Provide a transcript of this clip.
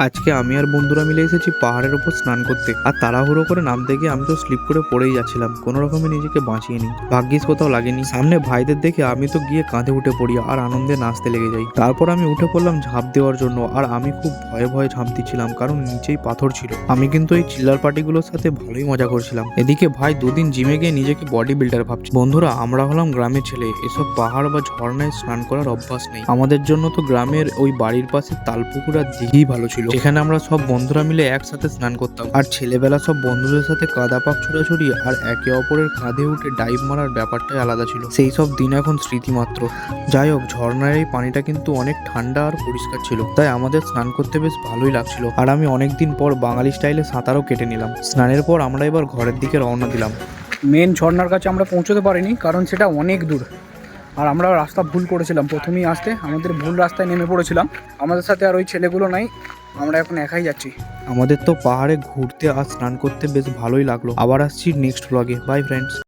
আজকে আমি আর বন্ধুরা মিলে এসেছি পাহাড়ের উপর স্নান করতে। আর তাড়াহুড়ো করে নামতে গিয়ে আমি তো স্লিপ করে পড়েই যাচ্ছিলাম, কোনো রকমে নিজেকে বাঁচিয়ে নিই। ভাগ্যিস কোথাও লাগেনি। সামনে ভাইদের দেখে আমি তো গিয়ে কাঁধে উঠে পড়ি আর আনন্দে নাচতে লেগে যাই। তারপর আমি উঠে পড়লাম ঝাঁপ দেওয়ার জন্য, আর আমি খুব ভয়ে ভয়ে ঝাঁপ দিচ্ছিলাম কারণ নিচেই পাথর ছিল। আমি কিন্তু এই চিল্লার পার্টিগুলোর সাথে ভালোই মজা করছিলাম। এদিকে ভাই দুদিন জিমে গিয়ে নিজেকে বডি বিল্ডার ভাবছি। বন্ধুরা, আমরা হলাম গ্রামের ছেলে, এসব পাহাড় বা ঝর্ণায় স্নান করার অভ্যাস নেই আমাদের জন্য। তো গ্রামের ওই বাড়ির পাশে তালপুকুর আর দিঘি ভালো ছিল, যেখানে আমরা সব বন্ধুরা মিলে একসাথে স্নান করতাম। আর ছেলেবেলা সব বন্ধুদের সাথে কাদা পাক ছোড়াছুড়ি আর একে অপরের কাঁধে উঠে ডাইভ মারার ব্যাপারটাই আলাদা ছিল। সেই সব দিন এখন স্মৃতি মাত্র। যাই হোক, ঝর্ণার এই পানিটা কিন্তু অনেক ঠান্ডা আর পরিষ্কার ছিল, তাই আমাদের স্নান করতে বেশ ভালোই লাগছিল। আর আমি অনেকদিন পর বাঙালি স্টাইলে সাঁতারও কেটে নিলাম। স্নানের পর আমরা এবার ঘরের দিকে রওনা দিলাম। মেন ঝর্ণার কাছে আমরা পৌঁছতে পারিনি, কারণ সেটা অনেক দূর। আর আমরা রাস্তা ভুল করেছিলাম, প্রথমেই আসতে আমাদের ভুল রাস্তায় নেমে পড়েছিলাম। আমাদের সাথে আর ওই ছেলেগুলো নাই, আমরা এখন একাই যাচ্ছি। আমাদের তো পাহাড়ে ঘুরতে আর স্নান করতে বেশ ভালোই লাগলো। আবার আসছি নেক্সট ব্লগে। By friends.